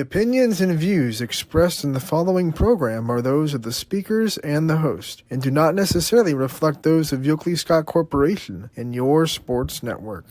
opinions and views expressed in the following program are those of the speakers and the host, and do not necessarily reflect those of Yoakley Scott Corporation and your sports network.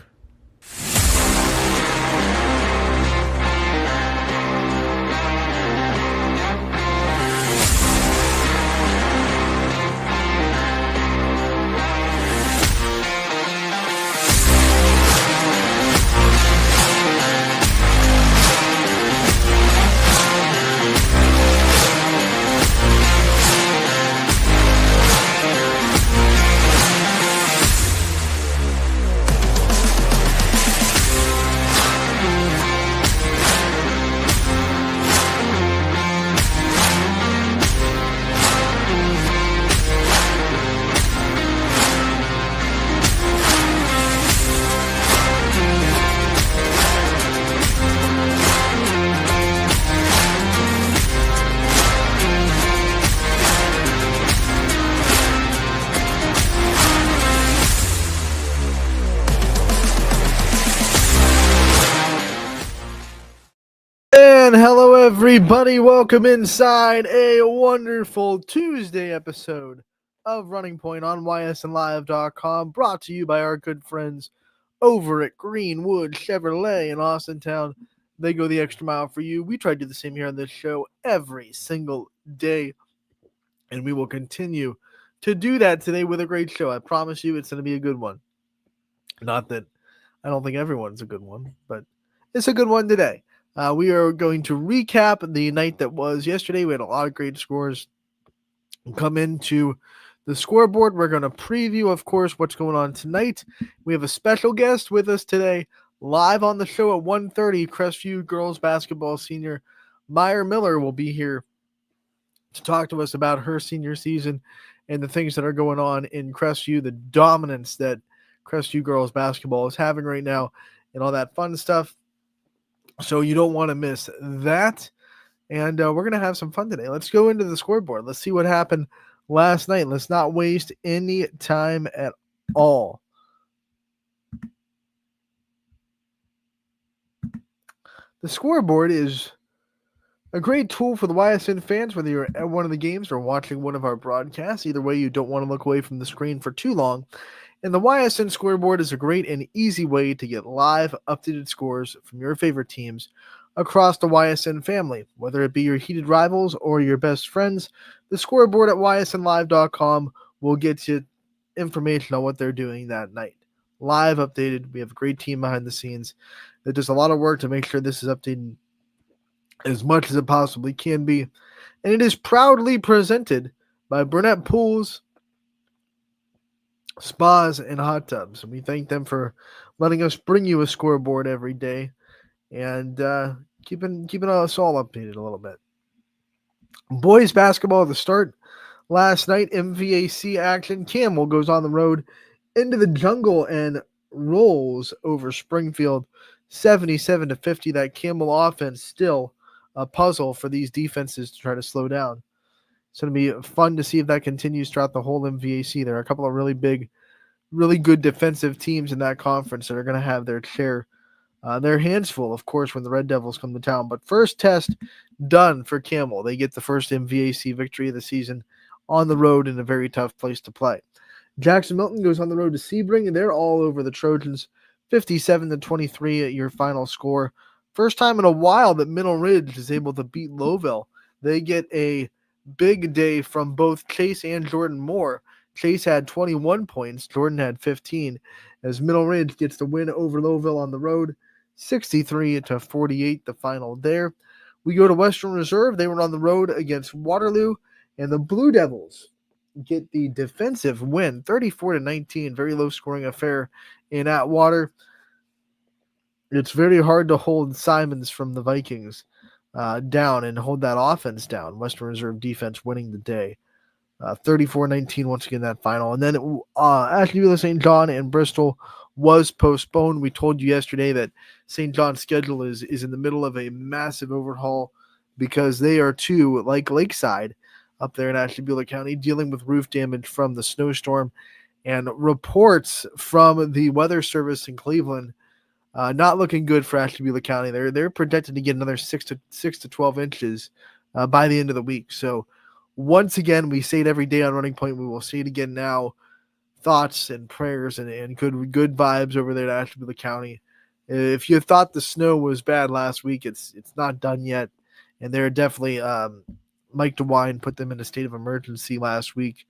And hello, everybody. Welcome inside a wonderful Tuesday episode of Running Point on YSNLive.com, brought to you by our good friends over at Greenwood Chevrolet in Austintown. They go the extra mile for you. We try to do the same here on this show every single day, and we will continue to do that today with a great show. I promise you it's going to be a good one. Not that I don't think everyone's a good one, but it's a good one today. We are going to recap the night that was yesterday. We had a lot of great scores come into the scoreboard. We're going to preview, of course, what's going on tonight. We have a special guest with us today, live on the show at 1:30. Crestview girls basketball senior Meyer Miller will be here to talk to us about her senior season and the things that are going on in Crestview, the dominance that Crestview girls basketball is having right now, and all that fun stuff. So you don't want to miss that. And we're going to have some fun today. Let's go into the scoreboard. Let's see what happened last night. Let's not waste any time at all. The scoreboard is a great tool for the YSN fans, whether you're at one of the games or watching one of our broadcasts. Either way, you don't want to look away from the screen for too long. And the YSN scoreboard is a great and easy way to get live, updated scores from your favorite teams across the YSN family. Whether it be your heated rivals or your best friends, the scoreboard at ysnlive.com will get you information on what they're doing that night. Live, updated. We have a great team behind the scenes that does a lot of work to make sure this is updated as much as it possibly can be. And it is proudly presented by Burnett Pools, Spas, and Hot Tubs. And we thank them for letting us bring you a scoreboard every day and keeping us all updated a little bit. Boys basketball at the start last night, MVAC action. Campbell goes on the road into the jungle and rolls over Springfield 77-50. That Campbell offense still a puzzle for these defenses to try to slow down. It's going to be fun to see if that continues throughout the whole MVAC. There are a couple of really big, really good defensive teams in that conference that are going to have their hands full, of course, when the Red Devils come to town. But first test done for Campbell. They get the first MVAC victory of the season on the road in a very tough place to play. Jackson Milton goes on the road to Sebring, and they're all over the Trojans, 57-23 at your final score. First time in a while that Middle Ridge is able to beat Lowville. They get a big day from both Chase and Jordan Moore. Chase had 21 points. Jordan had 15 as Middle Ridge gets the win over Lowville on the road, 63-48 the final there. We go to Western Reserve. They were on the road against Waterloo, and the Blue Devils get the defensive win, 34-19. Very low scoring affair in Atwater. It's very hard to hold Simons from the Vikings down and hold that offense down. Western Reserve defense winning the day. 34-19 once again that final. And then Ashtabula, St. John, and Bristol was postponed. We told you yesterday that St. John's schedule is in the middle of a massive overhaul because they are too, like Lakeside up there in Ashtabula County, dealing with roof damage from the snowstorm. And reports from the weather service in Cleveland Not looking good for Ashtabula County. They're projected to get another 6 to 12 inches by the end of the week. So once again, we say it every day on Running Point. We will say it again now. Thoughts and prayers and good vibes over there at Ashtabula County. If you thought the snow was bad last week, it's not done yet, and they're definitely Mike DeWine put them in a state of emergency last week,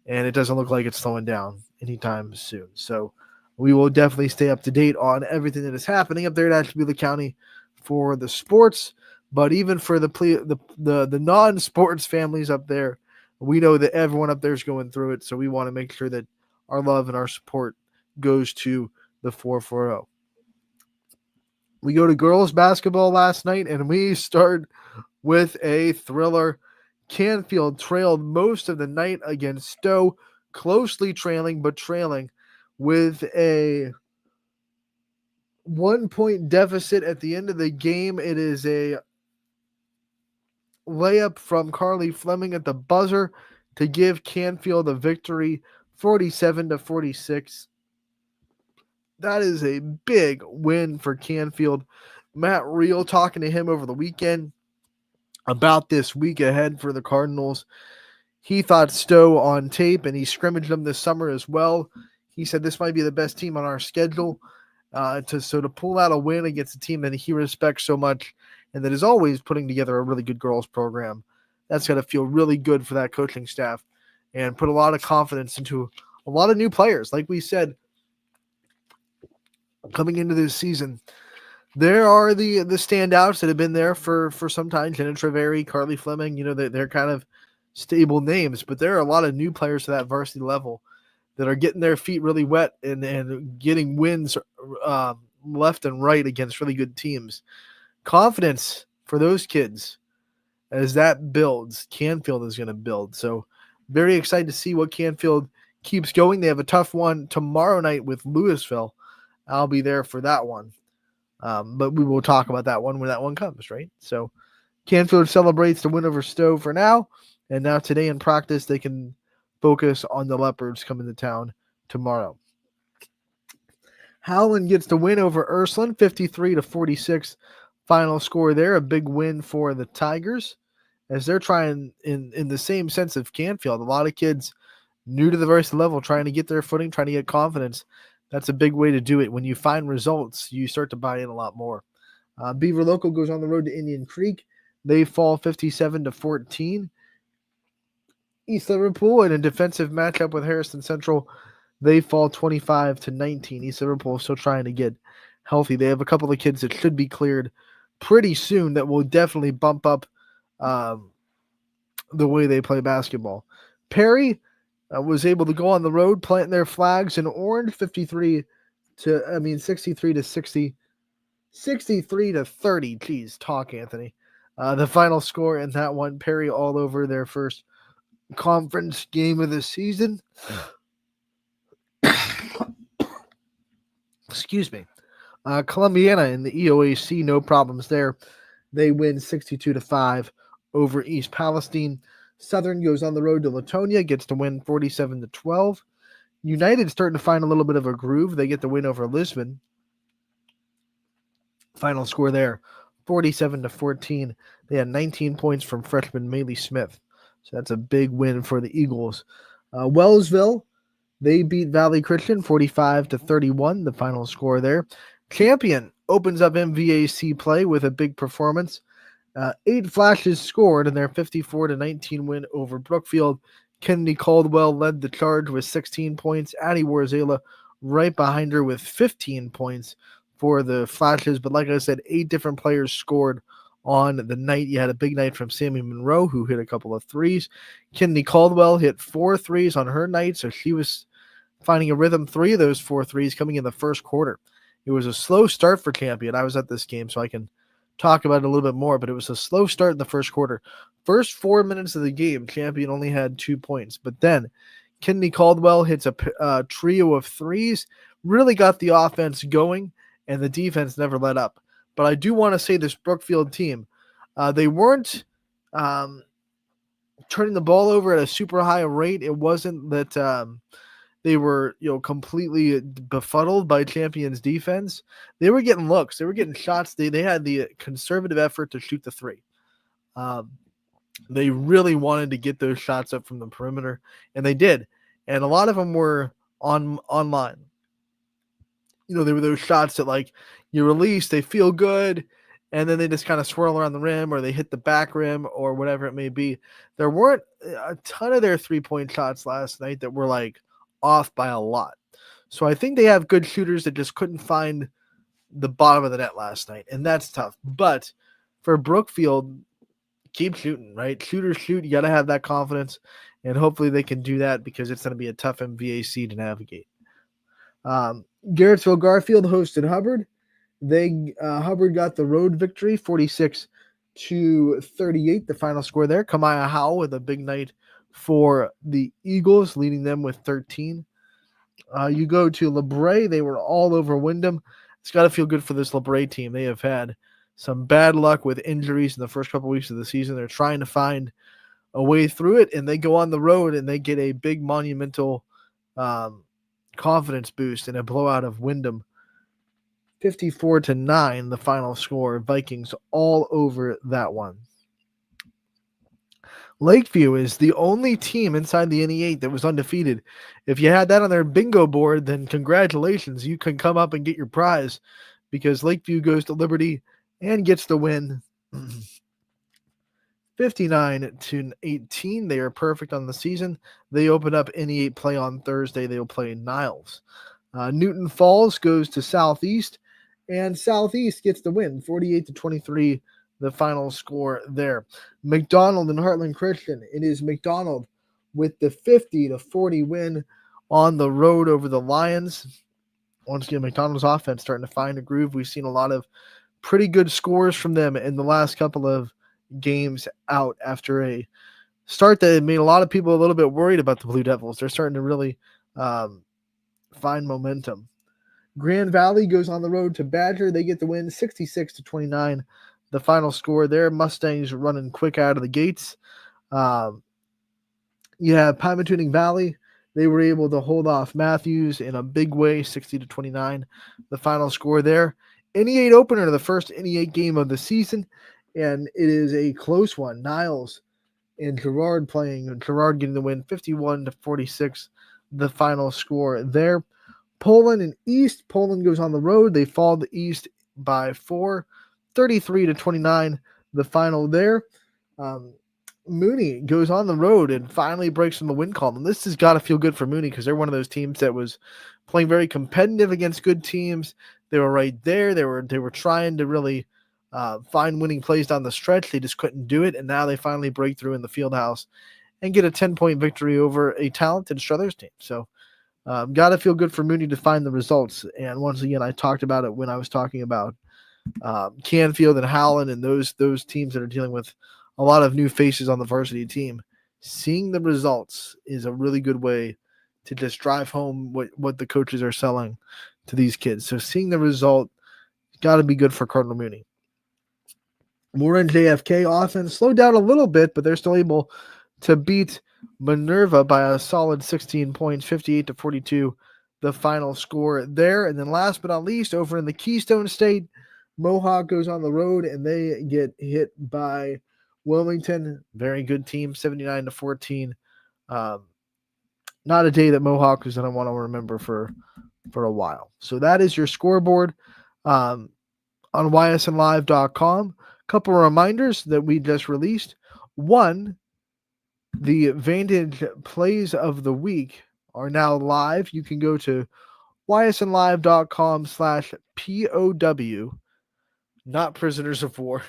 and it doesn't look like it's slowing down anytime soon. So we will definitely stay up to date on everything that is happening up there at Ashtabula County for the sports, but even for the non-sports families up there, we know that everyone up there is going through it, so we want to make sure that our love and our support goes to the 440. We go to girls basketball last night, and we start with a thriller. Canfield trailed most of the night against Stowe, closely trailing, but trailing with a 1-point deficit at the end of the game. It is a layup from Carly Fleming at the buzzer to give Canfield a victory, 47-46. That is a big win for Canfield. Matt Reel talking to him over the weekend about this week ahead for the Cardinals. He thought Stowe on tape, and he scrimmaged them this summer as well. He said this might be the best team on our schedule. To pull out a win against a team that he respects so much and that is always putting together a really good girls program, that's got to feel really good for that coaching staff and put a lot of confidence into a lot of new players. Like we said, coming into this season, there are the standouts that have been there for some time. Jenna Treveri, Carly Fleming, they're kind of stable names, but there are a lot of new players to that varsity level that are getting their feet really wet and getting wins left and right against really good teams. Confidence for those kids as that builds. Canfield is going to build. So very excited to see what Canfield keeps going. They have a tough one tomorrow night with Louisville. I'll be there for that one. But we will talk about that one when that one comes, right? So Canfield celebrates the win over Stowe for now. And now today in practice, they can focus on the Leopards coming to town tomorrow. Howland gets the win over Ursuline, 53-46. Final score there. A big win for the Tigers as they're trying in the same sense of Canfield. A lot of kids new to the varsity level trying to get their footing, trying to get confidence. That's a big way to do it. When you find results, you start to buy in a lot more. Beaver Local goes on the road to Indian Creek. They fall 57-14. East Liverpool in a defensive matchup with Harrison Central, they fall 25-19. East Liverpool is still trying to get healthy. They have a couple of kids that should be cleared pretty soon that will definitely bump up the way they play basketball. Perry was able to go on the road, planting their flags in orange, 63-60, 63-30. Geez, talk, Anthony. The final score in that one, Perry all over their first conference game of the season. Excuse me. Columbiana in the EOAC, no problems there. They win 62-5 over East Palestine. Southern goes on the road to Latonia, gets to win 47-12. United starting to find a little bit of a groove. They get the win over Lisbon. Final score there, 47-14. They had 19 points from freshman Maylee Smith. So that's a big win for the Eagles. Wellsville, they beat Valley Christian 45-31, the final score there. Champion opens up MVAC play with a big performance. 8 flashes scored in their 54-19 win over Brookfield. Kennedy Caldwell led the charge with 16 points. Addie Warzela right behind her with 15 points for the flashes. But like I said, 8 different players scored on the night. You had a big night from Sammy Monroe, who hit a couple of threes. Kennedy Caldwell hit 4 threes on her night, so she was finding a rhythm. 3 of those 4 threes coming in the first quarter. It was a slow start for Champion. I was at this game, so I can talk about it a little bit more, but it was a slow start in the first quarter. First 4 minutes of the game, Champion only had 2 points, but then Kennedy Caldwell hits a trio of threes, really got the offense going, and the defense never let up. But I do want to say this Brookfield team, they weren't turning the ball over at a super high rate. It wasn't that they were, completely befuddled by Champion's defense. They were getting looks. They were getting shots. They had the conservative effort to shoot the three. Um, they really wanted to get those shots up from the perimeter, and they did. And a lot of them were online. There were those shots that, like, you release, they feel good, and then they just kind of swirl around the rim, or they hit the back rim, or whatever it may be. There weren't a ton of their 3-point shots last night that were, like, off by a lot. So I think they have good shooters that just couldn't find the bottom of the net last night, and that's tough. But for Brookfield, keep shooting, right? Shooters shoot. You got to have that confidence, and hopefully they can do that, because it's going to be a tough MVAC to navigate. Garrettsville Garfield hosted Hubbard. Hubbard got the road victory, 46-38, the final score there. Kamaya Howell with a big night for the Eagles, leading them with 13. You go to LeBray. They were all over Wyndham. It's got to feel good for this LeBray team. They have had some bad luck with injuries in the first couple weeks of the season. They're trying to find a way through it, and they go on the road, and they get a big monumental confidence boost in a blowout of Wyndham. 54-9, the final score. Vikings all over that one. Lakeview is the only team inside the NE8 that was undefeated. If you had that on their bingo board, then congratulations. You can come up and get your prize, because Lakeview goes to Liberty and gets the win. 59-18. They are perfect on the season. They open up NE8 play on Thursday. They'll play Niles. Newton Falls goes to Southeast, and Southeast gets the win, 48-23, the final score there. McDonald and Heartland Christian. It is McDonald with the 50-40 win on the road over the Lions. Once again, McDonald's offense starting to find a groove. We've seen a lot of pretty good scores from them in the last couple of games out after a start that made a lot of people a little bit worried about the Blue Devils. They're starting to really find momentum. Grand Valley goes on the road to Badger. They get the win, 66-29, the final score there. Mustangs running quick out of the gates. You have Pymatuning Valley. They were able to hold off Matthews in a big way, 60-29, the final score there. NE8 opener, the first NE8 game of the season, and it is a close one. Niles and Girard playing. Girard getting the win, 51-46, the final score there. Poland and East. Poland goes on the road. They fall to East by 4, 33-29, the final there. Mooney goes on the road and finally breaks from the win column. This has got to feel good for Mooney, because they're one of those teams that was playing very competitive against good teams. They were right there. They were trying to really find winning plays down the stretch. They just couldn't do it, and now they finally break through in the field house and get a 10-point victory over a talented Struthers team. So got to feel good for Mooney to find the results. And once again, I talked about it when I was talking about Canfield and Howland and those teams that are dealing with a lot of new faces on the varsity team. Seeing the results is a really good way to just drive home what the coaches are selling to these kids. So seeing the result got to be good for Cardinal Mooney. Warren JFK offense slowed down a little bit, but they're still able to beat Minerva by a solid 16 points, 58-42, the final score there. And then last but not least, over in the Keystone State, Mohawk goes on the road and they get hit by Wilmington. Very good team, 79-14. Not a day that Mohawk is going to want to remember for a while. So that is your scoreboard on ysnlive.com. Couple of reminders that we just released. One, the Vantage Plays of the Week are now live. You can go to ysnlive.com/POW, not Prisoners of War,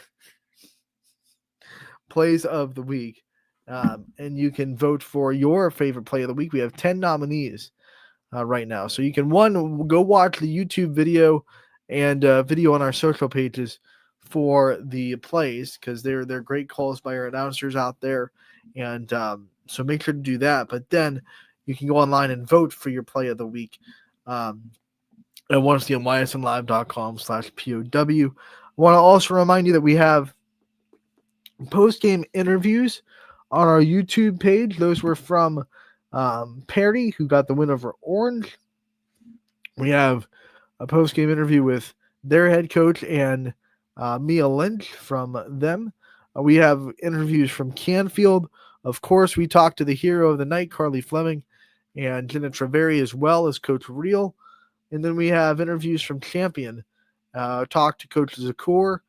Plays of the Week. And you can vote for your favorite play of the week. We have 10 nominees right now. So you can, go watch the YouTube video and video on our social pages for the plays, because they're great calls by our announcers out there. And so make sure to do that. But then you can go online and vote for your play of the week. And once again, ysnlive.com/POW. I want to also remind you that we have post-game interviews on our YouTube page. Those were from Perry, who got the win over Orange. We have a post-game interview with their head coach and Mia Lynch from them. We have interviews from Canfield. Of course, we talked to the hero of the night, Carly Fleming, and Jenna Treveri, as well as Coach Real. And then we have interviews from Champion. Talk to Coach Zakor,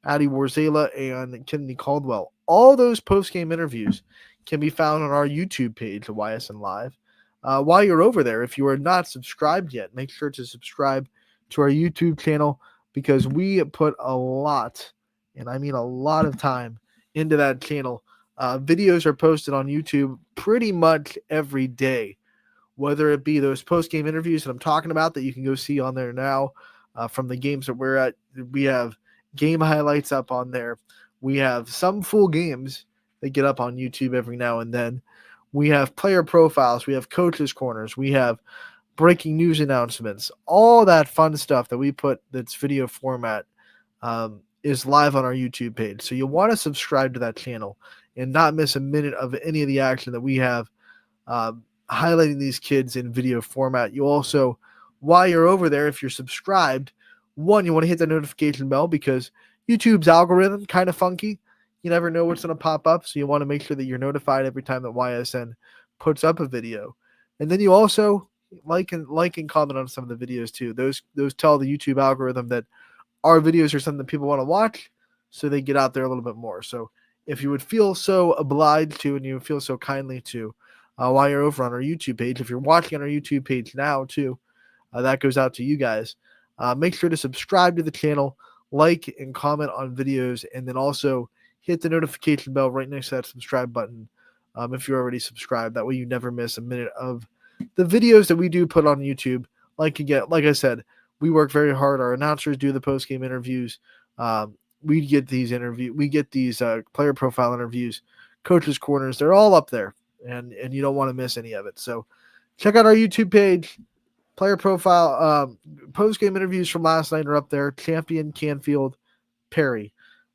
Addie Warzela, and Kennedy Caldwell. All those post-game interviews can be found on our YouTube page of YSN Live. While you're over there, if you are not subscribed yet, make sure to subscribe to our YouTube channel because we put a lot, and I mean a lot of time into that channel. Videos are posted on YouTube pretty much every day, whether it be those post-game interviews that I'm talking about that you can go see on there now from the games that we're at. We have game highlights up on there. We have some full games that get up on YouTube every now and then. We have player profiles. We have coaches' corners. We have breaking news announcements. All that fun stuff that we put that's video format is live on our YouTube page. So you'll want to subscribe to that channel and not miss a minute of any of the action that we have highlighting these kids in video format. You also, while you're over there, if you're subscribed, one, you want to hit the notification bell because YouTube's algorithm kind of funky. You never know what's going to pop up, so you want to make sure that you're notified every time that YSN puts up a video. And then you also like and comment on some of the videos too. Those tell the YouTube algorithm that our videos are something that people want to watch, so they get out there a little bit more. So if you would feel so obliged to, and you feel so kindly to, while you're over on our YouTube page, if you're watching on our YouTube page now too, that goes out to you guys. Make sure to subscribe to the channel, like and comment on videos, and then also hit the notification bell right next to that subscribe button if you're already subscribed. That way you never miss a minute of the videos that we do put on YouTube. Like I said, we work very hard. Our announcers do the post-game interviews. We get these player profile interviews, coaches' corners. They're all up there, and you don't want to miss any of it. So check out our YouTube page. Player profile, post-game interviews from last night are up there. Champion, Canfield, Perry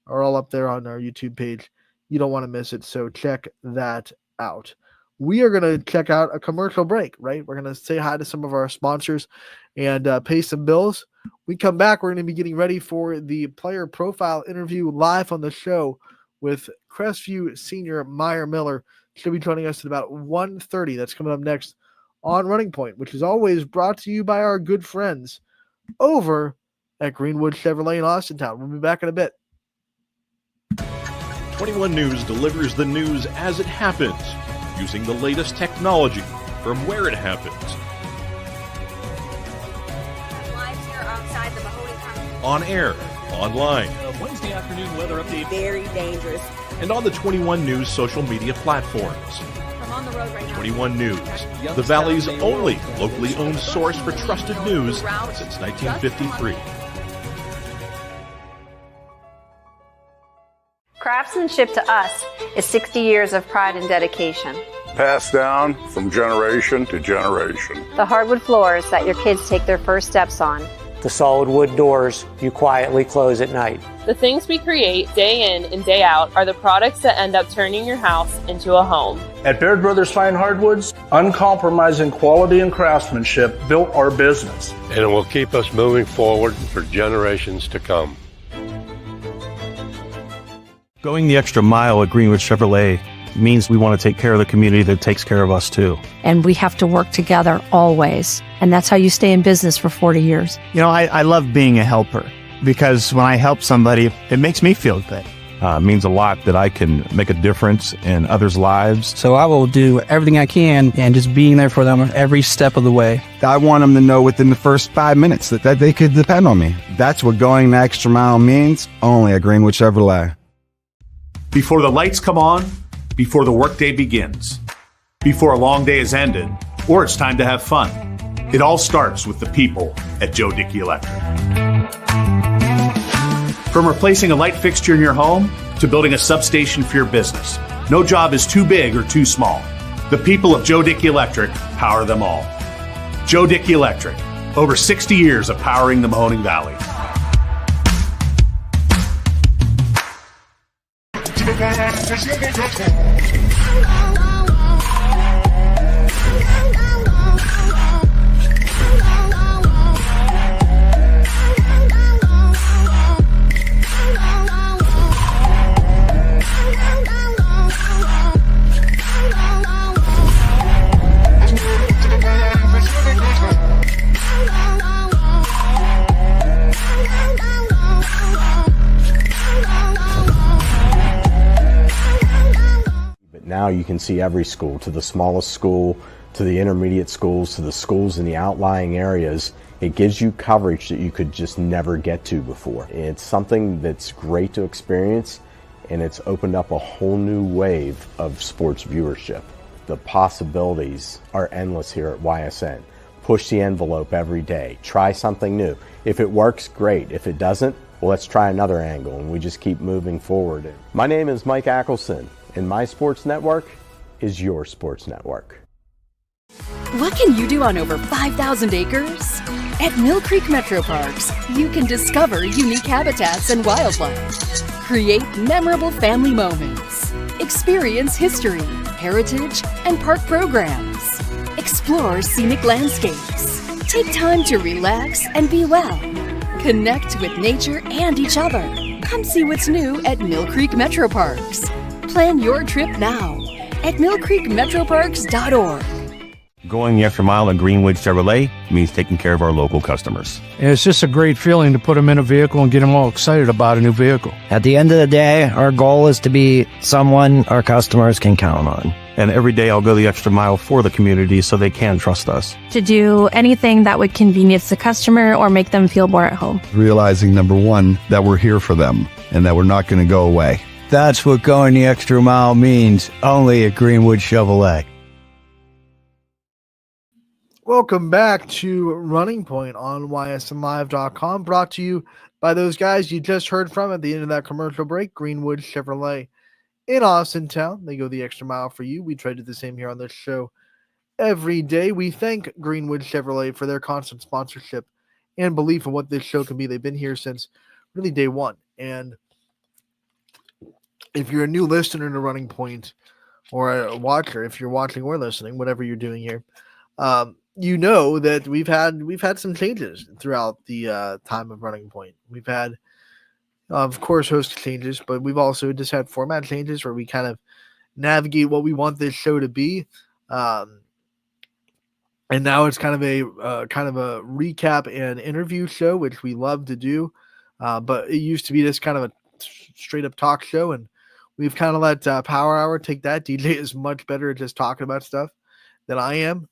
are all up there on our YouTube page. You don't want to miss it, so check that out. We are going to check out a commercial break, right? We're going to say hi to some of our sponsors and pay some bills. We come back, we're going to be getting ready for the player profile interview live on the show with Crestview senior Meyer Miller. She'll be joining us at about 1:30. That's coming up next on Running Point, which is always brought to you by our good friends over at Greenwood Chevrolet in Austintown. We'll be back in a bit. 21 News delivers the news as it happens, using the latest technology from where it happens. Live here outside the Mahoney County. On air, online, Wednesday afternoon weather update. Very dangerous. and on the 21 News social media platforms. I'm on the road right now. 21 News, the Valley's only locally owned source for trusted news since 1953. Craftsmanship to us is 60 years of pride and dedication. Passed down from generation to generation. The hardwood floors that your kids take their first steps on. The solid wood doors you quietly close at night. The things we create day in and day out are the products that end up turning your house into a home. At Baird Brothers Fine Hardwoods, uncompromising quality and craftsmanship built our business. And it will keep us moving forward for generations to come. Going the extra mile at Greenwood Chevrolet means we want to take care of the community that takes care of us too. And we have to work together always. And that's how you stay in business for 40 years. You know, I love being a helper because when I help somebody, it makes me feel good. It means a lot that I can make a difference in others' lives. So I will do everything I can and just being there for them every step of the way. I want them to know within the first 5 minutes that they could depend on me. That's what going the extra mile means, only at Greenwood Chevrolet. Before the lights come on, before the workday begins, before a long day is ended, or it's time to have fun. It all starts with the people at Joe Dickey Electric. From replacing a light fixture in your home to building a substation for your business, no job is too big or too small. The people of Joe Dickey Electric power them all. Joe Dickey Electric, over 60 years of powering the Mahoning Valley. now you can see every school, to the smallest school, to the intermediate schools, to the schools in the outlying areas. It gives you coverage that you could just never get to before. It's something that's great to experience, and it's opened up a whole new wave of sports viewership. The possibilities are endless here at YSN. Push the envelope every day. Try something new. If it works, great. If it doesn't, well, let's try another angle, and we just keep moving forward. My name is Mike Ackelson, and my sports network is your sports network. What can you do on over 5,000 acres? At Mill Creek Metro Parks, you can discover unique habitats and wildlife, create memorable family moments, experience history, heritage, and park programs, explore scenic landscapes, take time to relax and be well, connect with nature and each other. Come see what's new at Mill Creek Metro Parks. Plan your trip now at millcreekmetroparks.org. Going the extra mile at Greenwood Chevrolet means taking care of our local customers. And it's just a great feeling to put them in a vehicle and get them all excited about a new vehicle. At the end of the day, our goal is to be someone our customers can count on. And every day I'll go the extra mile for the community so they can trust us. To do anything that would convenience the customer or make them feel more at home. Realizing, number one, that we're here for them and that we're not going to go away. That's what going the extra mile means, only at Greenwood Chevrolet. Welcome back to Running Point on ysnlive.com, brought to you by those guys you just heard from at the end of that commercial break, Greenwood Chevrolet in Austin Town. They go the extra mile for you. We try to do the same here on this show every day. We thank Greenwood Chevrolet for their constant sponsorship and belief in what this show can be. They've been here since really day one. And if you're a new listener to Running Point, or a watcher, if you're watching or listening, whatever you're doing here, you know that we've had some changes throughout the time of Running Point. We've had, of course, host changes, but we've also just had format changes where we kind of navigate what we want this show to be. And now it's kind of a recap and interview show, which we love to do. But it used to be this kind of a straight up talk show, and we've kind of let Power Hour take that. DJ is much better at just talking about stuff than I am.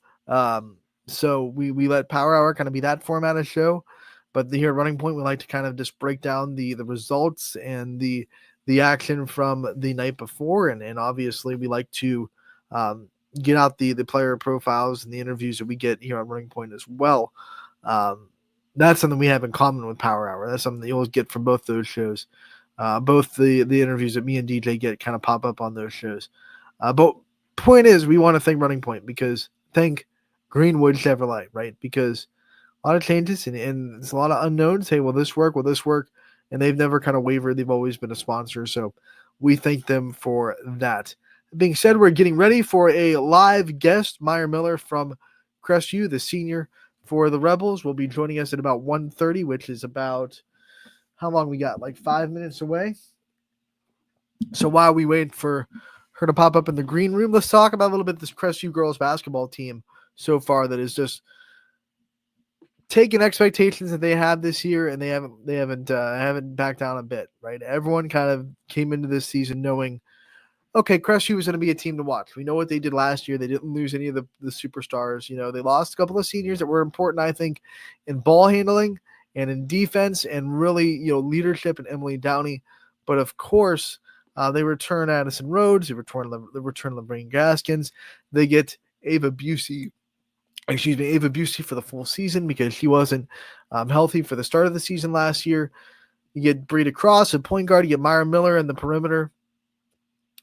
So we let Power Hour kind of be that format of show, but here at Running Point, we like to kind of just break down the results and the action from the night before. And obviously we like to, get out the player profiles and the interviews that we get here on Running Point as well. That's something we have in common with Power Hour. That's something that you'll get from both those shows. Both the interviews that me and DJ get kind of pop up on those shows. But point is, we want to thank Running Point thank Greenwood Chevrolet, right? Because a lot of changes and there's a lot of unknowns. Hey, will this work? Will this work? And they've never kind of wavered. They've always been a sponsor. So we thank them for that. That being said, we're getting ready for a live guest. Meyer Miller from Crestview, the senior for the Rebels, will be joining us at about 1:30, which is about, how long we got? Like 5 minutes away. So while we wait for her to pop up in the green room, let's talk about a little bit this Crestview girls basketball team so far that is just taking expectations that they have this year, and they haven't backed down a bit, right? Everyone kind of came into this season knowing, okay, Crestview was going to be a team to watch. We know what they did last year. They didn't lose any of the superstars. You know, they lost a couple of seniors that were important, I think, in ball handling and in defense and really, leadership, and Emily Downey. But of course, they return Addison Rhodes. They return Lorraine Gaskins. They get Ava Busey for the full season because she wasn't healthy for the start of the season last year. You get Breda Cross at point guard. You get Myra Miller in the perimeter.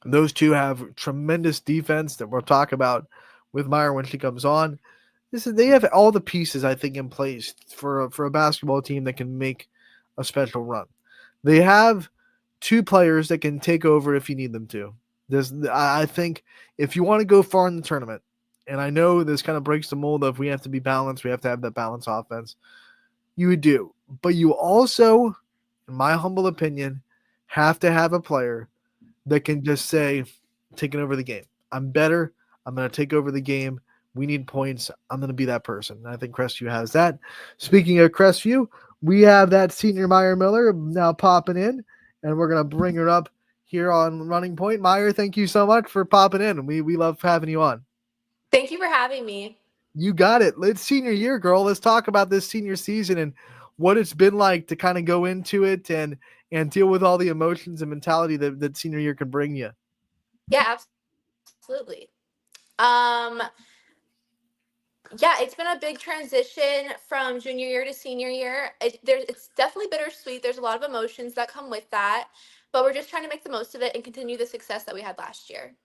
Those two have tremendous defense that we'll talk about with Myra when she comes on. They have all the pieces, I think, in place for a basketball team that can make a special run. They have two players that can take over if you need them to. I think if you want to go far in the tournament, and I know this kind of breaks the mold of we have to be balanced, we have to have that balanced offense, you would do. But you also, in my humble opinion, have to have a player that can just say, taking over the game. I'm better. I'm going to take over the game. We need points. I'm going to be that person. And I think Crestview has that. Speaking of Crestview, we have that senior Meyer Miller now popping in, and we're going to bring her up here on Running Point. Meyer, thank you so much for popping in. We love having you on. Thank you for having me. You got it. It's senior year, girl. Let's talk about this senior season and what it's been like to kind of go into it and deal with all the emotions and mentality that senior year can bring you. Yeah, absolutely. Yeah, it's been a big transition from junior year to senior year. It's definitely bittersweet. There's a lot of emotions that come with that, but we're just trying to make the most of it and continue the success that we had last year.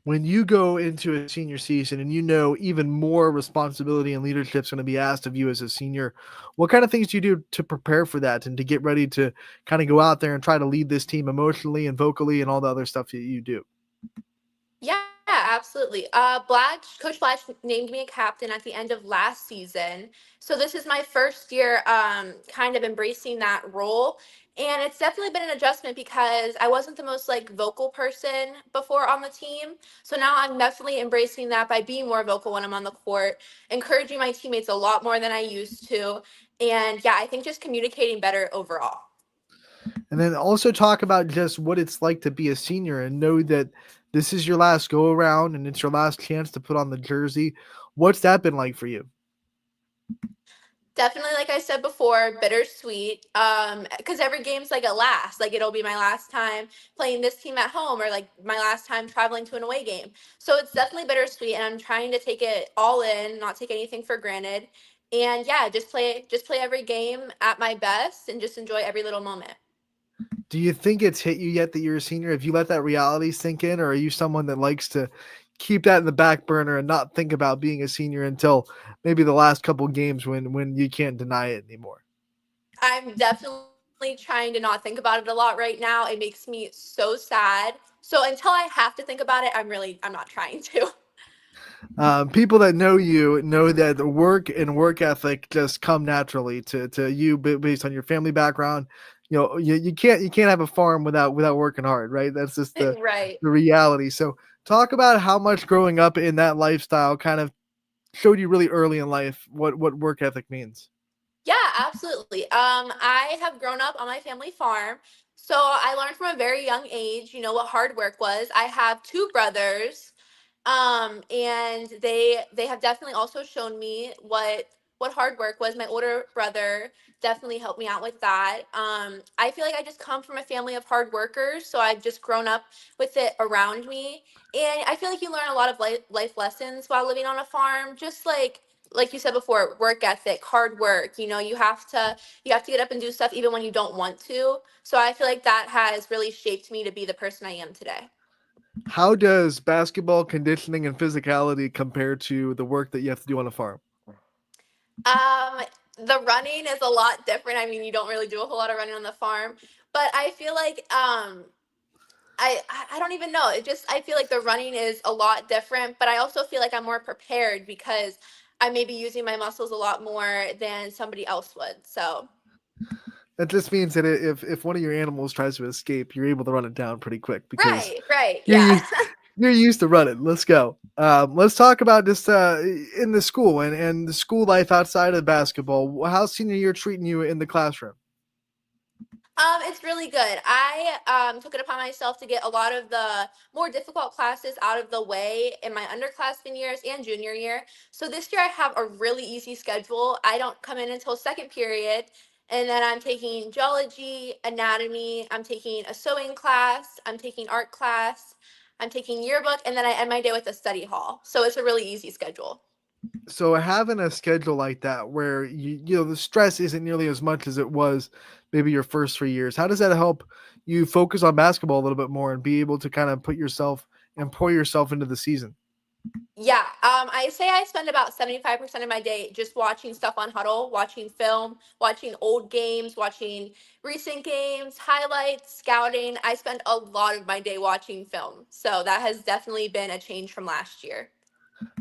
When you go into a senior season and you know even more responsibility and leadership is going to be asked of you as a senior, what kind of things do you do to prepare for that and to get ready to kind of go out there and try to lead this team emotionally and vocally and all the other stuff that you do? Yeah, absolutely. Coach Blatch named me a captain at the end of last season. So this is my first year kind of embracing that role. And it's definitely been an adjustment because I wasn't the most like vocal person before on the team. So now I'm definitely embracing that by being more vocal when I'm on the court, encouraging my teammates a lot more than I used to. And yeah, I think just communicating better overall. And then also talk about just what it's like to be a senior and know that this is your last go around and it's your last chance to put on the jersey. What's that been like for you? Definitely, like I said before, bittersweet. Because every game's like a last. Like it'll be my last time playing this team at home, or like my last time traveling to an away game. So it's definitely bittersweet, and I'm trying to take it all in, not take anything for granted. And yeah, just play every game at my best, and just enjoy every little moment. Do you think it's hit you yet that you're a senior? Have you let that reality sink in, or are you someone that likes to keep that in the back burner and not think about being a senior until maybe the last couple games when you can't deny it anymore? I'm definitely trying to not think about it a lot right now. It makes me so sad. So until I have to think about it, I'm not trying to. People that know you know that the work and work ethic just come naturally to you based on your family background. You know, you can't have a farm without working hard, right? That's just Right. the reality. So talk about how much growing up in that lifestyle kind of showed you really early in life what work ethic means. Yeah, absolutely. I have grown up on my family farm, so I learned from a very young age, what hard work was. I have two brothers, and they have definitely also shown me what hard work was. My older brother definitely helped me out with that. I feel like I just come from a family of hard workers, so I've just grown up with it around me, and I feel like you learn a lot of life lessons while living on a farm, just like you said before, work ethic, hard work. You have to get up and do stuff even when you don't want to. So I feel like that has really shaped me to be the person I am today. How does basketball conditioning and physicality compare to the work that you have to do on a farm? Um, the running is a lot different. I mean, you don't really do a whole lot of running on the farm, but I feel like I don't even know. I feel like the running is a lot different, but I also feel like I'm more prepared because I may be using my muscles a lot more than somebody else would. So That just means that if one of your animals tries to escape, you're able to run it down pretty quick because right, you're yeah. you're used to running. Let's go. Let's talk about just in the school and the school life outside of basketball. How's senior year treating you in the classroom? It's really good. I took it upon myself to get a lot of the more difficult classes out of the way in my underclassmen years and junior year. So this year I have a really easy schedule. I don't come in until second period, and then I'm taking geology, anatomy, I'm taking a sewing class, I'm taking art class, I'm taking yearbook, and then I end my day with a study hall. So it's a really easy schedule. So having a schedule like that where you know the stress isn't nearly as much as it was maybe your first 3 years, how does that help you focus on basketball a little bit more and be able to kind of put yourself and pour yourself into the season? Yeah, I say I spend about 75% of my day just watching stuff on Huddle, watching film, watching old games, watching recent games, highlights, scouting. I spend a lot of my day watching film. So that has definitely been a change from last year.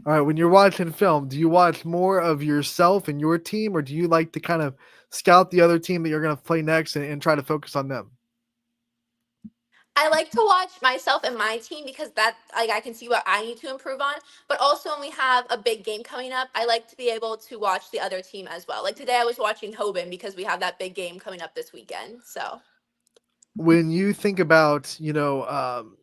All right, when you're watching film, do you watch more of yourself and your team, or do you like to kind of scout the other team that you're going to play next and try to focus on them? I like to watch myself and my team because that like I can see what I need to improve on. But also when we have a big game coming up, I like to be able to watch the other team as well. Like today I was watching Hoban because we have that big game coming up this weekend. So when you think about,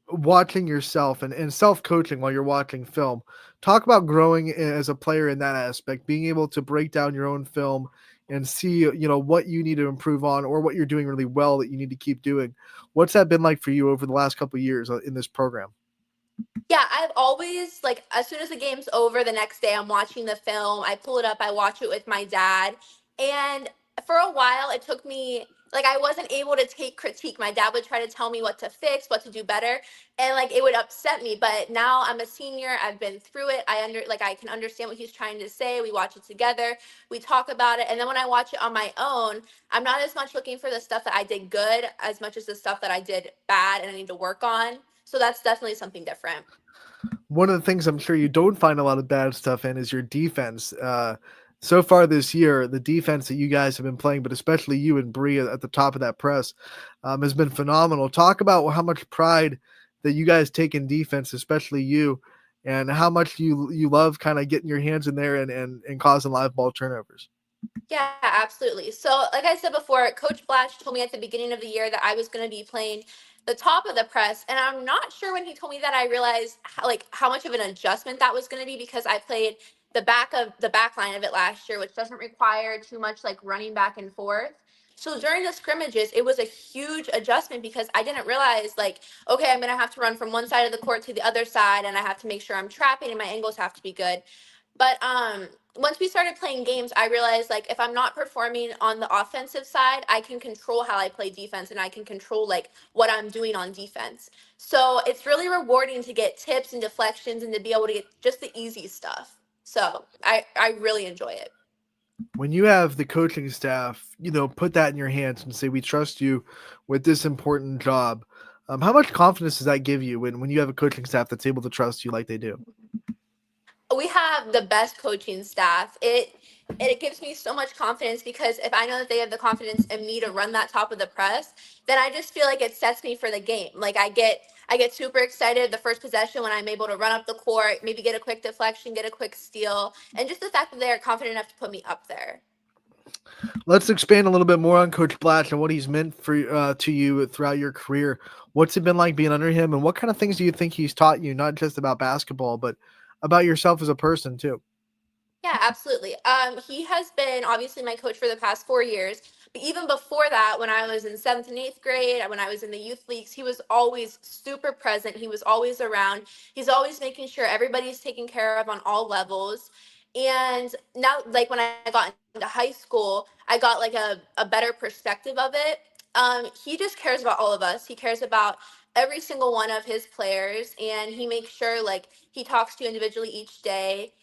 watching yourself and self-coaching while you're watching film, talk about growing as a player in that aspect, being able to break down your own film and see, what you need to improve on or what you're doing really well that you need to keep doing. What's that been like for you over the last couple of years in this program? Yeah, I've always like as soon as the game's over, the next day I'm watching the film. I pull it up, I watch it with my dad. And for a while it took me like I wasn't able to take critique. My dad would try to tell me what to fix, what to do better, and like it would upset me. But now I'm a senior, I've been through it. I can understand what he's trying to say. We watch it together, we talk about it, and then when I watch it on my own, I'm not as much looking for the stuff that I did good as much as the stuff that I did bad and I need to work on. So that's definitely something different. One of the things I'm sure you don't find a lot of bad stuff in is your defense. So far this year, the defense that you guys have been playing, but especially you and Bree at the top of that press, has been phenomenal. Talk about how much pride that you guys take in defense, especially you, and how much you love kind of getting your hands in there and causing live ball turnovers. Yeah, absolutely. So, like I said before, Coach Blatch told me at the beginning of the year that I was going to be playing the top of the press, and I'm not sure when he told me that I realized how much of an adjustment that was going to be because I played the back line of it last year, which doesn't require too much like running back and forth. So during the scrimmages, it was a huge adjustment because I didn't realize like, okay, I'm going to have to run from one side of the court to the other side, and I have to make sure I'm trapping and my angles have to be good. But once we started playing games, I realized like if I'm not performing on the offensive side, I can control how I play defense and I can control like what I'm doing on defense. So it's really rewarding to get tips and deflections and to be able to get just the easy stuff. So I really enjoy it. When you have the coaching staff, put that in your hands and say, "We trust you with this important job." How much confidence does that give you when you have a coaching staff that's able to trust you like they do? We have the best coaching staff. It gives me so much confidence because if I know that they have the confidence in me to run that top of the press, then I just feel like it sets me for the game. Like I get super excited the first possession when I'm able to run up the court, maybe get a quick deflection, get a quick steal, and just the fact that they are confident enough to put me up there. Let's expand a little bit more on Coach Blatch and what he's meant for to you throughout your career. What's it been like being under him, and what kind of things do you think he's taught you, not just about basketball, but about yourself as a person too? Yeah, absolutely. He has been obviously my coach for the past 4 years. But even before that, when I was in seventh and eighth grade, when I was in the youth leagues, he was always super present. He was always around. He's always making sure everybody's taken care of on all levels. And now, like when I got into high school, I got like a better perspective of it. He just cares about all of us. He cares about every single one of his players, and he makes sure like he talks to you individually each day.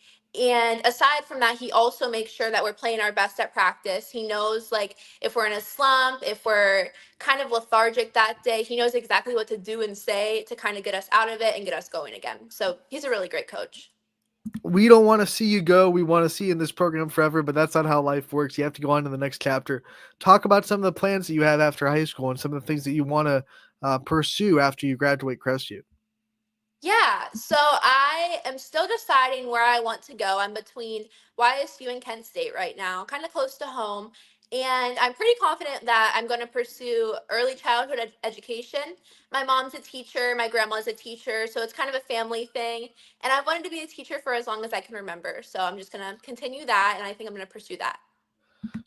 And aside from that, he also makes sure that we're playing our best at practice. He knows like if we're in a slump, if we're kind of lethargic that day, he knows exactly what to do and say to kind of get us out of it and get us going again. So he's a really great coach. We don't want to see you go. We want to see you in this program forever, but that's not how life works. You have to go on to the next chapter. Talk about some of the plans that you have after high school and some of the things that you want to pursue after you graduate Crestview. Yeah, so I am still deciding where I want to go. I'm between YSU and Kent State right now, kind of close to home. And I'm pretty confident that I'm going to pursue early childhood education. My mom's a teacher, my grandma's a teacher, so it's kind of a family thing. And I've wanted to be a teacher for as long as I can remember. So I'm just going to continue that, and I think I'm going to pursue that.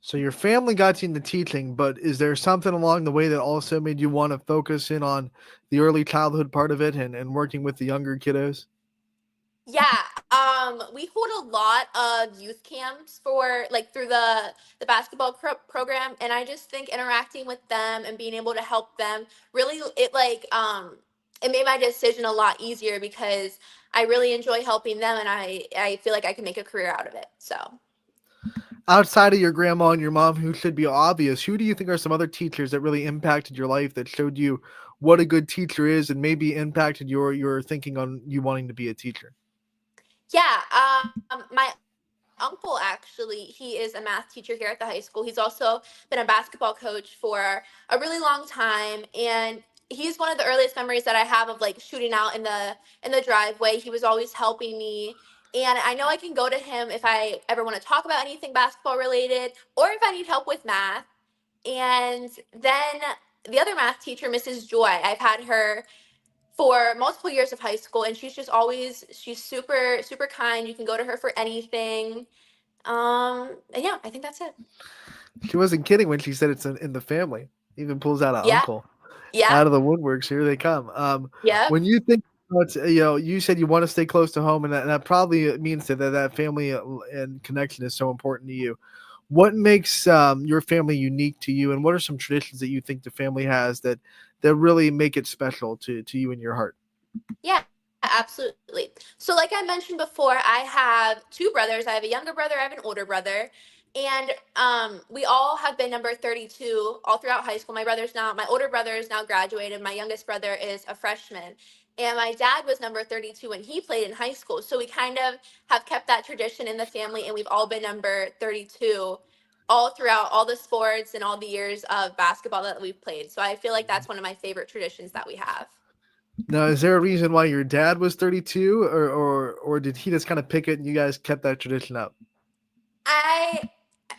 So your family got you into teaching, but is there something along the way that also made you want to focus in on the early childhood part of it and working with the younger kiddos? Yeah, we hold a lot of youth camps for like through the basketball program, and I just think interacting with them and being able to help them really it made my decision a lot easier because I really enjoy helping them, and I feel like I can make a career out of it. So. Outside of your grandma and your mom, who should be obvious, who do you think are some other teachers that really impacted your life, that showed you what a good teacher is and maybe impacted your thinking on you wanting to be a teacher? Yeah, my uncle actually, he is a math teacher here at the high school. He's also been a basketball coach for a really long time, and he's one of the earliest memories that I have of like shooting out in the driveway. He was always helping me. And I know I can go to him if I ever want to talk about anything basketball related or if I need help with math. And then the other math teacher, Mrs. Joy, I've had her for multiple years of high school, and she's super, super kind. You can go to her for anything. And yeah, I think that's it. She wasn't kidding when she said it's in the family. Even pulls out an Yeah. uncle Yeah. out of the woodworks. Here they come. Yeah. When you think about, you said you want to stay close to home, and that probably means that family and connection is so important to you. What makes your family unique to you, and what are some traditions that you think the family has that really make it special to you in your heart? Yeah, absolutely. So, like I mentioned before, I have two brothers. I have a younger brother, I have an older brother. And we all have been number 32 all throughout high school. My older brother is now graduated. My youngest brother is a freshman. And my dad was number 32 when he played in high school. So we kind of have kept that tradition in the family, and we've all been number 32 all throughout all the sports and all the years of basketball that we've played. So I feel like that's one of my favorite traditions that we have. Now, is there a reason why your dad was 32, or did he just kind of pick it and you guys kept that tradition up?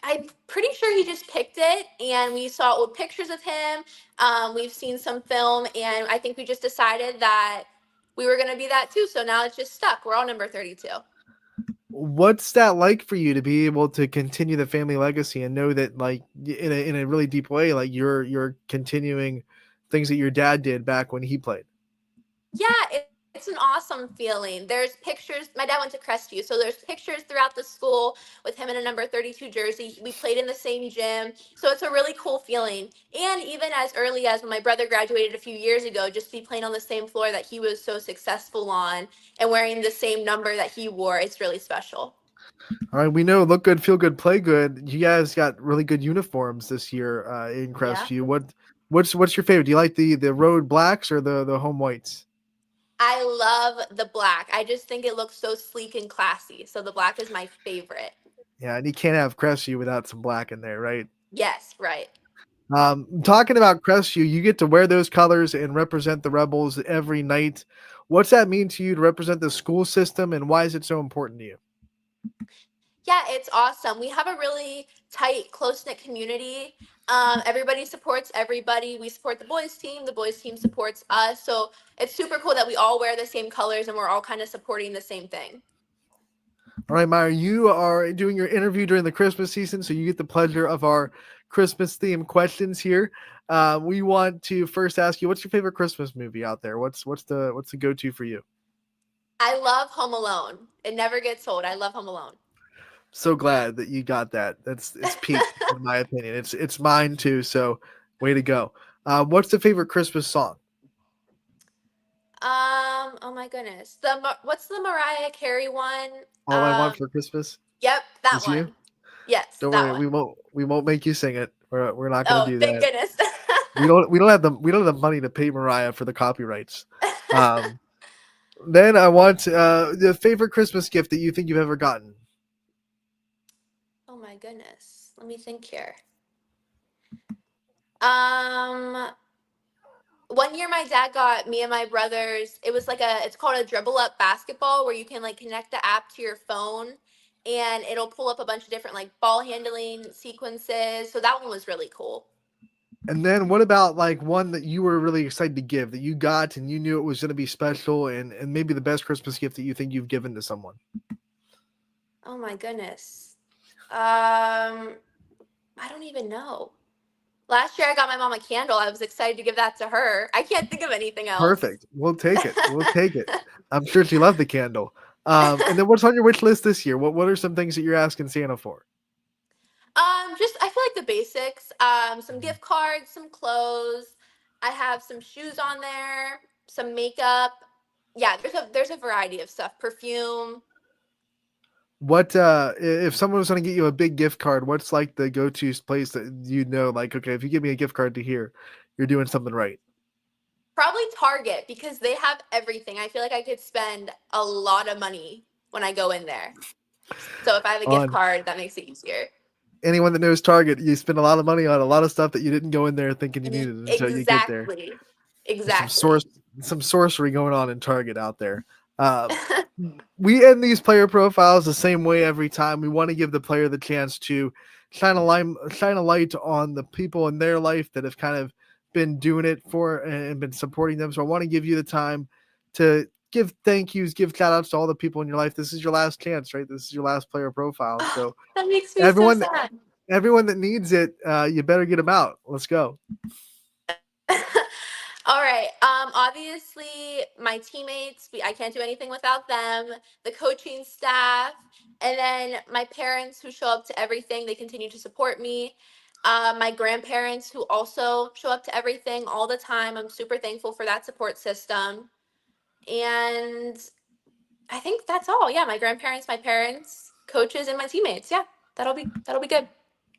I'm pretty sure he just picked it, and we saw old pictures of him. We've seen some film, and I think we just decided that we were going to be that too. So now it's just stuck. We're all number 32. What's that like for you to be able to continue the family legacy and know that, like, in a really deep way, like you're continuing things that your dad did back when he played? Yeah, it's an awesome feeling. There's pictures. My dad went to Crestview, so there's pictures throughout the school with him in a number 32 jersey. We played in the same gym, so it's a really cool feeling. And even as early as when my brother graduated a few years ago, just be playing on the same floor that he was so successful on and wearing the same number that he wore, it's really special. All right, we know look good, feel good, play good. You guys got really good uniforms this year in Crestview. Yeah. What's your favorite? Do you like the road blacks or the home whites? I love the black. I just think it looks so sleek and classy. So the black is my favorite. Yeah, and you can't have Crestview without some black in there, right? Yes, right. Talking about Crestview, you get to wear those colors and represent the Rebels every night. What's that mean to you to represent the school system, and why is it so important to you? Yeah, it's awesome. We have a really tight, close-knit community. Everybody supports everybody. We support the boys team supports us. So it's super cool that we all wear the same colors and we're all kind of supporting the same thing. All right, Myra, you are doing your interview during the Christmas season, so you get the pleasure of our Christmas themed questions here. We want to first ask you, what's your favorite Christmas movie out there? What's the go-to for you? I love Home Alone. It never gets old. I love Home Alone. So glad that you got that. It's peak in my opinion. It's mine too. So way to go. What's the favorite Christmas song? Oh my goodness. What's the Mariah Carey one? All I Want for Christmas. Yep, that Is one. You? Yes, Don't that worry, one. we won't make you sing it. We're not going to do Thank that. goodness. we don't have the money to pay Mariah for the copyrights. Then I want the favorite Christmas gift that you think you've ever gotten. Oh my goodness. Let me think here. One year my dad got me and my brothers, it's called a dribble up basketball, where you can like connect the app to your phone and it'll pull up a bunch of different like ball handling sequences. So that one was really cool. And then what about like one that you were really excited to give, that you got and you knew it was going to be special, and maybe the best Christmas gift that you think you've given to someone? Oh my goodness. I don't even know. Last year I got my mom a candle. I was excited to give that to her. I can't think of anything else. Perfect. We'll take it. We'll take it. I'm sure she loved the candle. And then what's on your wish list this year? What are some things that you're asking Santa for? Just I feel like the basics. Some gift cards, some clothes. I have some shoes on there, some makeup. Yeah, there's a variety of stuff. Perfume. What if someone was going to get you a big gift card, what's like the go-to place that you know, like, okay, if you give me a gift card to here, you're doing something right? Probably Target, because they have everything. I feel like I could spend a lot of money when I go in there. So if I have a gift card, that makes it easier. Anyone that knows Target, you spend a lot of money on a lot of stuff that you didn't go in there thinking you needed until you get there. Exactly. Some sorcery going on in Target out there. We end these player profiles the same way every time. We want to give the player the chance to shine a light on the people in their life that have kind of been doing it for and been supporting them. So I want to give you the time to give thank yous, give shout outs to all the people in your life. This is your last chance, right? This is your last player profile. So That makes me everyone, so sad. everyone that needs it, you better get them out. Let's go. All right. Obviously, my teammates, I can't do anything without them, the coaching staff, and then my parents who show up to everything. They continue to support me. My grandparents who also show up to everything all the time. I'm super thankful for that support system. And I think that's all. Yeah, my grandparents, my parents, coaches, and my teammates. Yeah, that'll be good.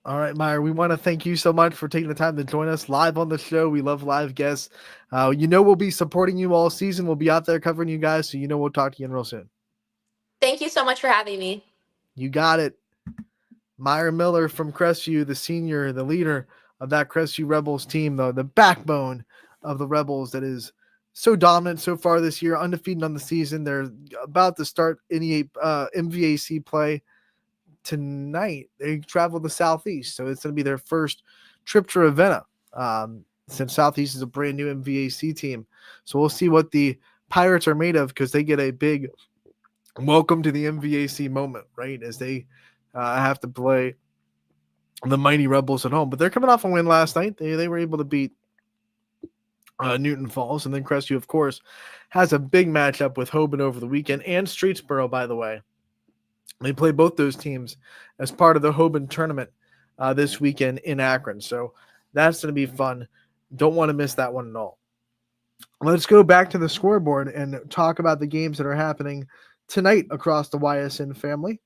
All right, Meyer, we want to thank you so much for taking the time to join us live on the show. We love live guests. We'll be supporting you all season. We'll be out there covering you guys. So, we'll talk to you real soon. Thank you so much for having me. You got it. Meyer Miller from Crestview, the senior, the leader of that Crestview Rebels team, though, the backbone of the Rebels that is so dominant so far this year, undefeated on the season. They're about to start MVAC play tonight. They travel to Southeast, so it's going to be their first trip to Ravenna, since Southeast is a brand new MVAC team. So we'll see what the Pirates are made of, because they get a big welcome to the MVAC moment, right, as they have to play the mighty Rebels at home. But they're coming off a win last night. They were able to beat Newton Falls, and then Crestview, of course, has a big matchup with Hoban over the weekend, and Streetsboro, by the way. They play both those teams as part of the Hoban tournament this weekend in Akron. So that's going to be fun. Don't want to miss that one at all. Let's go back to the scoreboard and talk about the games that are happening tonight across the Ysn family.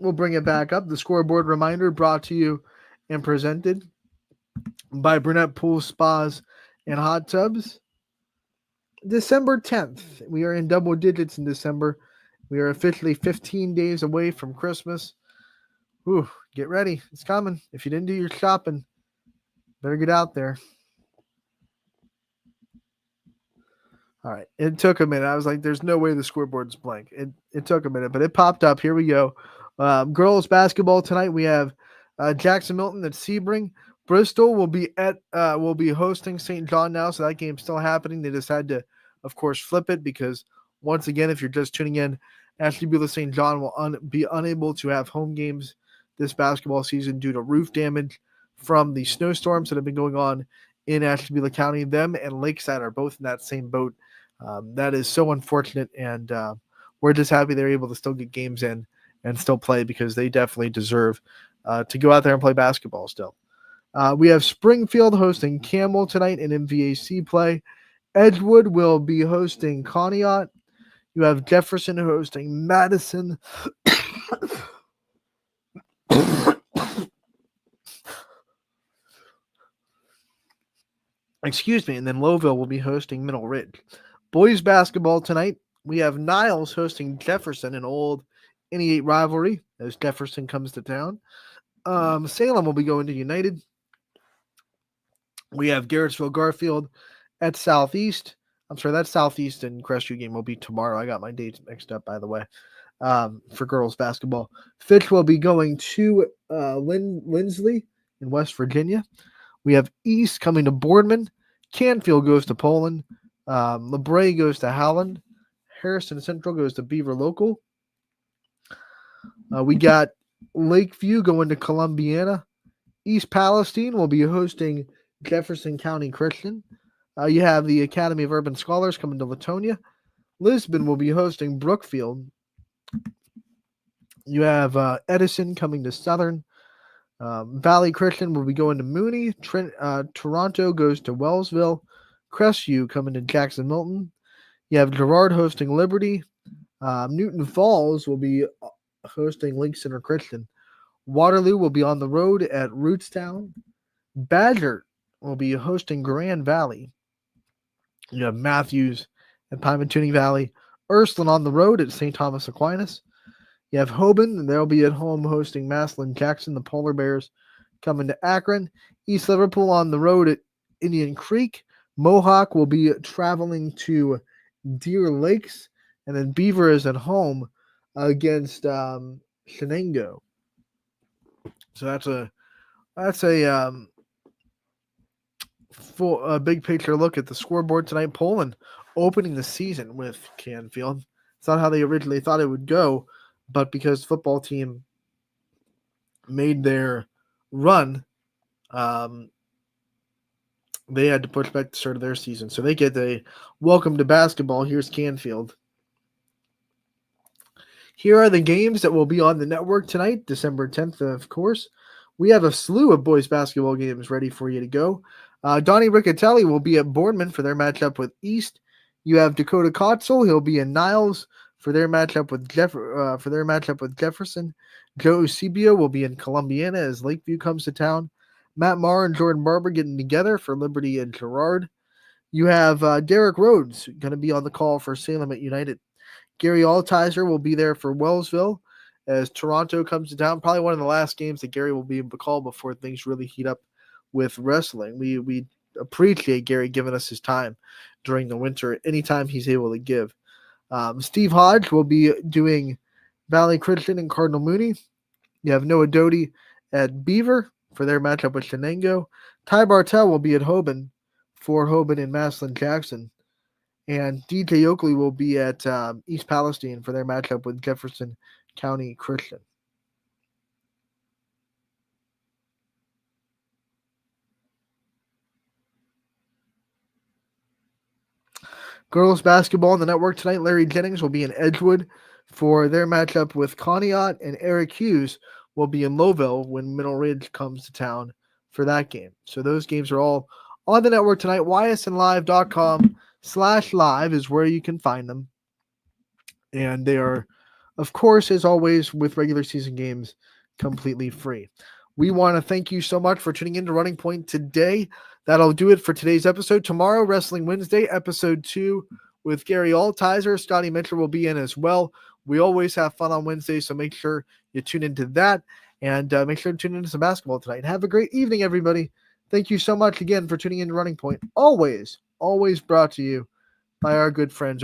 We'll bring it back up. The scoreboard reminder brought to you and presented by Brunette Pool Spas and Hot Tubs. December 10th. We are in double digits in December. We are officially 15 days away from Christmas. Ooh, get ready. It's coming. If you didn't do your shopping, better get out there. All right. It took a minute. I was like, there's no way the scoreboard's blank. It took a minute, but it popped up. Here we go. Girls basketball tonight. We have Jackson Milton at Sebring. Bristol will be hosting St. John now, so that game's still happening. They just had to, of course, flip it because, once again, if you're just tuning in, Ashtabula St. John will be unable to have home games this basketball season due to roof damage from the snowstorms that have been going on in Ashtabula County. Them and Lakeside are both in that same boat. That is so unfortunate, and we're just happy they're able to still get games in and still play, because they definitely deserve to go out there and play basketball still. We have Springfield hosting Campbell tonight in MVAC play. Edgewood will be hosting Conneaut. You have Jefferson hosting Madison. Excuse me. And then Lowville will be hosting Middle Ridge. Boys basketball tonight. We have Niles hosting Jefferson, an old NE8 rivalry as Jefferson comes to town. Salem will be going to United. We have Garrettsville Garfield at Southeast. I'm sorry, that Southeast and Crestview game will be tomorrow. I got my dates mixed up, by the way, for girls basketball. Fitch will be going to Lindsley in West Virginia. We have East coming to Boardman. Canfield goes to Poland. LeBray goes to Howland. Harrison Central goes to Beaver Local. We got Lakeview going to Columbiana. East Palestine will be hosting Jefferson County Christian. You have the Academy of Urban Scholars coming to Latonia. Lisbon will be hosting Brookfield. You have Edison coming to Southern. Valley Christian will be going to Mooney. Toronto goes to Wellsville. Crestview coming to Jackson Milton. You have Girard hosting Liberty. Newton Falls will be hosting Link Center Christian. Waterloo will be on the road at Rootstown. Badger will be hosting Grand Valley. You have Matthews at Pymatuning Valley. Ursuline on the road at St. Thomas Aquinas. You have Hoban, and they'll be at home hosting Maslin Jackson. The Polar Bears coming to Akron. East Liverpool on the road at Indian Creek. Mohawk will be traveling to Deer Lakes. And then Beaver is at home against Shenango. So that's a full big picture look at the scoreboard tonight. Poland opening the season with Canfield. It's not how they originally thought it would go, but because the football team made their run, they had to push back the start of their season. So they get a welcome to basketball. Here's Canfield. Here are the games that will be on the network tonight, December 10th, of course. We have a slew of boys basketball games ready for you to go. Donnie Riccatelli will be at Bournemouth for their matchup with East. You have Dakota Kotzel. He'll be in Niles for their matchup with Jefferson. Joe Eusebio will be in Columbiana as Lakeview comes to town. Matt Marr and Jordan Barber getting together for Liberty and Girard. You have Derek Rhodes going to be on the call for Salem at United. Gary Altizer will be there for Wellsville as Toronto comes to town. Probably one of the last games that Gary will be able to call before things really heat up with wrestling. We appreciate Gary giving us his time during the winter, anytime he's able to give. Steve Hodge will be doing Valley Christian and Cardinal Mooney. You have Noah Doty at Beaver for their matchup with Shenango. Ty Bartell will be at Hoban for Hoban and Maslin Jackson. And DJ Oakley will be at East Palestine for their matchup with Jefferson County Christian. Girls basketball on the network tonight. Larry Jennings will be in Edgewood for their matchup with Conneaut, and Eric Hughes will be in Lowville when Middle Ridge comes to town for that game. So those games are all on the network tonight. ysnlive.com/live is where you can find them. And they are, of course, as always, with regular season games, completely free. We want to thank you so much for tuning in to Running Point today. That'll do it for today's episode. Tomorrow, Wrestling Wednesday, episode 2 with Gary Altizer. Scotty Mitchell will be in as well. We always have fun on Wednesdays, so make sure you tune into that. And make sure to tune into some basketball tonight. Have a great evening, everybody. Thank you so much again for tuning in to Running Point. Always brought to you by our good friends